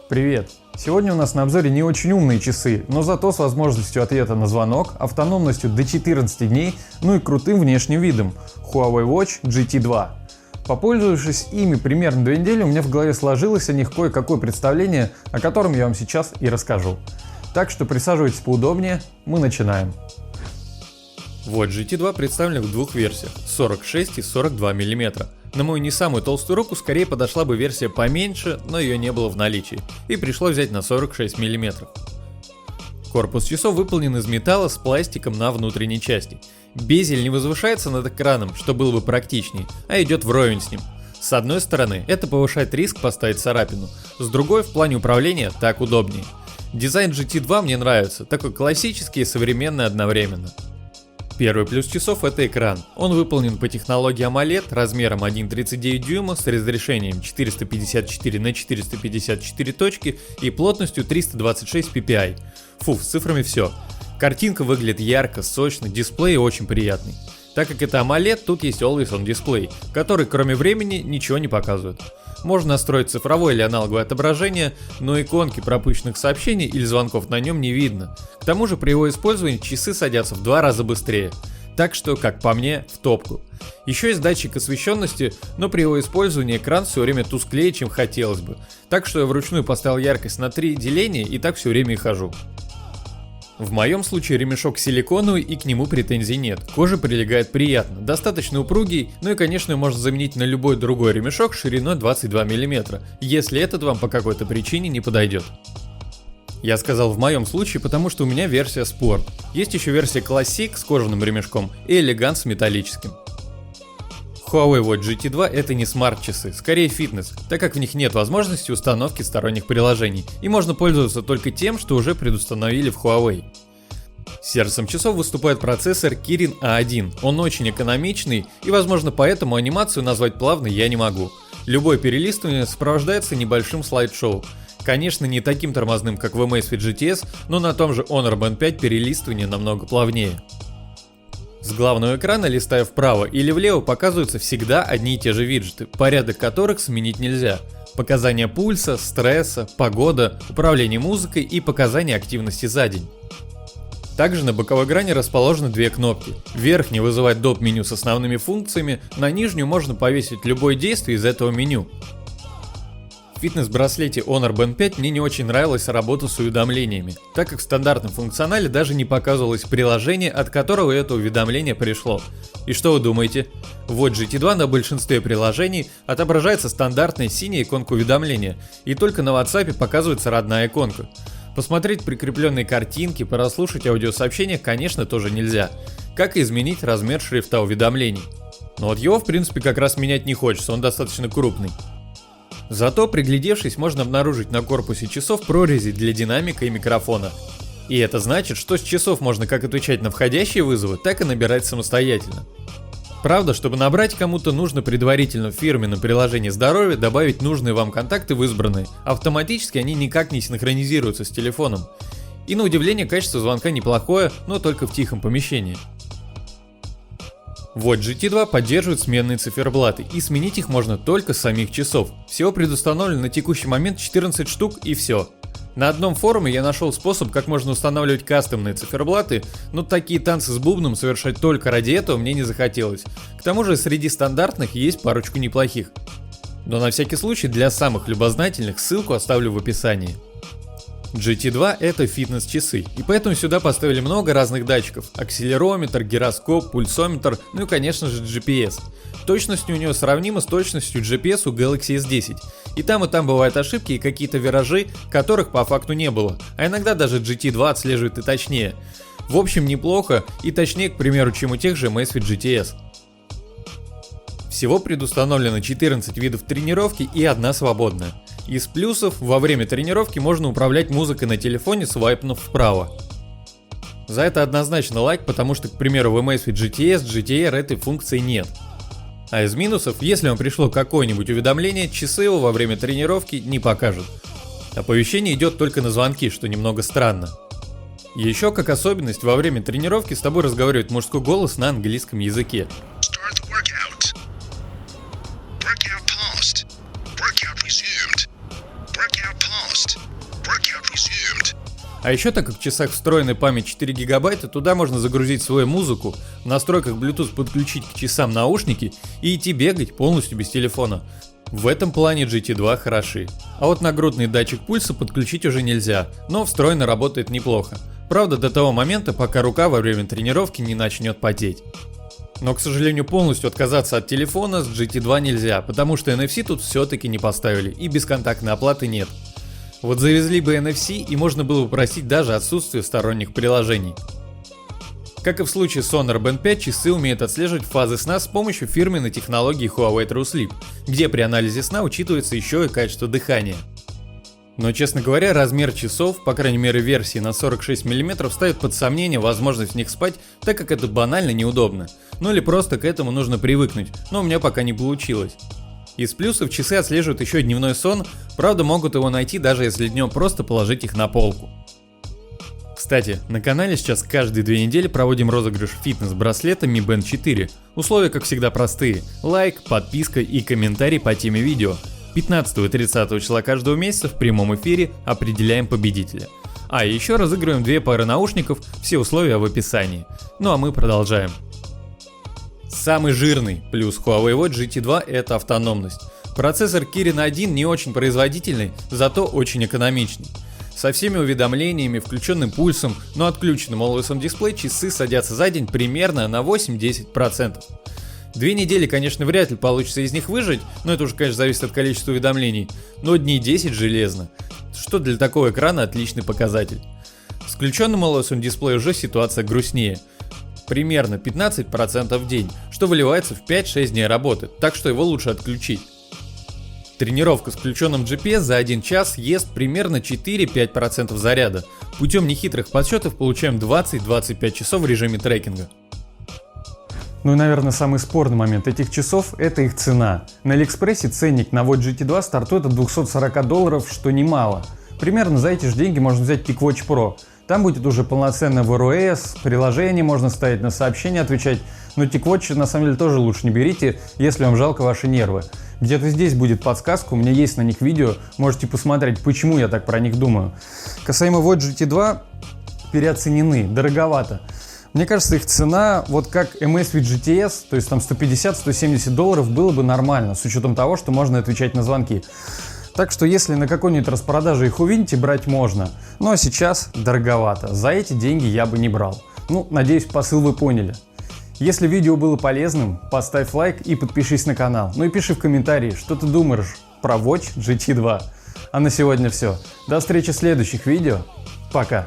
Привет! Сегодня у нас на обзоре не очень умные часы, но зато с возможностью ответа на звонок, автономностью до 14 дней, ну и крутым внешним видом – Huawei Watch GT2. Попользовавшись ими примерно 2 недели, у меня в голове сложилось о них кое-какое представление, о котором я вам сейчас и расскажу. Так что присаживайтесь поудобнее, мы начинаем. Watch GT2 представлен в двух версиях – 46 и 42 мм. На мою не самую толстую руку скорее подошла бы версия поменьше, но ее не было в наличии, и пришлось взять на 46 мм. Корпус часов выполнен из металла с пластиком на внутренней части. Безель не возвышается над экраном, что было бы практичнее, а идет вровень с ним. С одной стороны, это повышает риск поставить царапину, с другой, в плане управления, так удобнее. Дизайн GT2 мне нравится, такой классический и современный одновременно. Первый плюс часов – это экран. Он выполнен по технологии AMOLED размером 1,39 дюйма с разрешением 454 на 454 точки и плотностью 326 ppi. Фу, с цифрами все. Картинка выглядит ярко, сочно, дисплей очень приятный. Так как это AMOLED, тут есть Always On Display, который кроме времени ничего не показывает. Можно настроить цифровое или аналоговое отображение, но иконки пропущенных сообщений или звонков на нем не видно. К тому же при его использовании часы садятся в 2 раза быстрее. Так что, как по мне, в топку. Еще есть датчик освещенности, но при его использовании экран все время тусклее, чем хотелось бы. Так что я вручную поставил яркость на 3 деления и так все время и хожу. В моем случае ремешок силиконовый и к нему претензий нет. Кожа прилегает приятно, достаточно упругий, ну и конечно можно заменить на любой другой ремешок шириной 22 мм, если этот вам по какой-то причине не подойдет. Я сказал в моем случае, потому что у меня версия Sport. Есть еще версия Classic с кожаным ремешком и Elegant с металлическим. Huawei Watch GT2 это не смарт-часы, скорее фитнес, так как в них нет возможности установки сторонних приложений, и можно пользоваться только тем, что уже предустановили в Huawei. Сердцем часов выступает процессор Kirin A1, он очень экономичный, и возможно поэтому анимацию назвать плавной я не могу. Любое перелистывание сопровождается небольшим слайд-шоу. Конечно, не таким тормозным, как в Amazfit GTS, но на том же Honor Band 5 перелистывание намного плавнее. С главного экрана, листая вправо или влево, показываются всегда одни и те же виджеты, порядок которых сменить нельзя. Показания пульса, стресса, погода, управление музыкой и показания активности за день. Также на боковой грани расположены 2 кнопки. Верхняя вызывает доп. Меню с основными функциями, на нижнюю можно повесить любое действие из этого меню. В фитнес-браслете Honor Band 5 мне не очень нравилась работа с уведомлениями, так как в стандартном функционале даже не показывалось приложение, от которого это уведомление пришло. И что вы думаете? В Watch GT2 на большинстве приложений отображается стандартная синяя иконка уведомления, и только на WhatsApp показывается родная иконка. Посмотреть прикрепленные картинки, прослушать аудиосообщения, конечно, тоже нельзя. Как и изменить размер шрифта уведомлений. Но вот его в принципе как раз менять не хочется, он достаточно крупный. Зато, приглядевшись, можно обнаружить на корпусе часов прорези для динамика и микрофона. И это значит, что с часов можно как отвечать на входящие вызовы, так и набирать самостоятельно. Правда, чтобы набрать кому-то, нужно предварительно в фирменном приложении здоровья добавить нужные вам контакты в избранные. Автоматически они никак не синхронизируются с телефоном. И на удивление качество звонка неплохое, но только в тихом помещении. Watch GT2 поддерживает сменные циферблаты, и сменить их можно только с самих часов. Всего предустановлено на текущий момент 14 штук и все. На одном форуме я нашел способ, как можно устанавливать кастомные циферблаты, но такие танцы с бубном совершать только ради этого мне не захотелось. К тому же среди стандартных есть парочку неплохих. Но на всякий случай для самых любознательных ссылку оставлю в описании. GT2 это фитнес-часы, и поэтому сюда поставили много разных датчиков: акселерометр, гироскоп, пульсометр, ну и конечно же GPS. Точность у него сравнима с точностью GPS у Galaxy S10, и там бывают ошибки и какие-то виражи, которых по факту не было, а иногда даже GT2 отслеживает и точнее. В общем, неплохо и точнее, к примеру, чем у тех же Amazfit GTS. Всего предустановлено 14 видов тренировки и 1 свободная. Из плюсов, во время тренировки можно управлять музыкой на телефоне, свайпнув вправо. За это однозначно лайк, потому что, к примеру, в Amazfit GTS, GTR этой функции нет. А из минусов, если вам пришло какое-нибудь уведомление, часы его во время тренировки не покажут. Оповещение идет только на звонки, что немного странно. Еще как особенность, во время тренировки с тобой разговаривает мужской голос на английском языке. lost. Breakout resumed. А еще, так как в часах встроенная память 4 гигабайта, туда можно загрузить свою музыку, в настройках Bluetooth подключить к часам наушники и идти бегать полностью без телефона. В этом плане GT2 хороши. А вот нагрудный датчик пульса подключить уже нельзя, но встроенно работает неплохо. Правда, до того момента, пока рука во время тренировки не начнет потеть. Но, к сожалению, полностью отказаться от телефона с GT2 нельзя, потому что NFC тут все-таки не поставили и бесконтактной оплаты нет. Вот завезли бы NFC, и можно было бы просить даже отсутствие сторонних приложений. Как и в случае с Honor Band 5, часы умеют отслеживать фазы сна с помощью фирменной технологии Huawei True Sleep, где при анализе сна учитывается еще и качество дыхания. Но, честно говоря, размер часов, по крайней мере версии на 46 мм, ставит под сомнение возможность в них спать, так как это банально неудобно. Ну или просто к этому нужно привыкнуть, но у меня пока не получилось. Из плюсов часы отслеживают еще и дневной сон, правда могут его найти даже если днем просто положить их на полку. Кстати, на канале сейчас каждые 2 недели проводим розыгрыш фитнес-браслета Mi Band 4. Условия как всегда простые: лайк, подписка и комментарий по теме видео. 15 и 30 числа каждого месяца в прямом эфире определяем победителя. А еще разыгрываем 2 пары наушников, все условия в описании. Ну а мы продолжаем. Самый жирный плюс Huawei Watch GT2 — это автономность. Процессор Kirin 1 не очень производительный, зато очень экономичный. Со всеми уведомлениями, включенным пульсом, но отключенным Always On Display часы садятся за день примерно на 8-10%. 2 недели, конечно, вряд ли получится из них выжить, но это уже, конечно, зависит от количества уведомлений, но дней 10 железно, что для такого экрана отличный показатель. С включенным Always On Display уже ситуация грустнее. Примерно 15% в день, что выливается в 5-6 дней работы, так что его лучше отключить. Тренировка с включенным GPS за 1 час ест примерно 4-5% заряда. Путем нехитрых подсчетов получаем 20-25 часов в режиме трекинга. Ну и, наверное, самый спорный момент этих часов – это их цена. На Алиэкспрессе ценник на Watch GT2 стартует от $240, что немало. Примерно за эти же деньги можно взять TicWatch Pro. Там будет уже полноценное Wear OS, приложение можно ставить, на сообщения отвечать. Но TicWatch на самом деле тоже лучше не берите, если вам жалко ваши нервы. Где-то здесь будет подсказка, у меня есть на них видео, можете посмотреть, почему я так про них думаю. Касаемо Watch GT2, переоценены, дороговато. Мне кажется, их цена, вот как Amazfit GTS, то есть там $150-170 было бы нормально, с учетом того, что можно отвечать на звонки. Так что если на какой-нибудь распродаже их увидите, брать можно. Ну а сейчас дороговато, за эти деньги я бы не брал. Ну, надеюсь, посыл вы поняли. Если видео было полезным, поставь лайк и подпишись на канал. Ну и пиши в комментарии, что ты думаешь про Watch GT2. А на сегодня все. До встречи в следующих видео. Пока.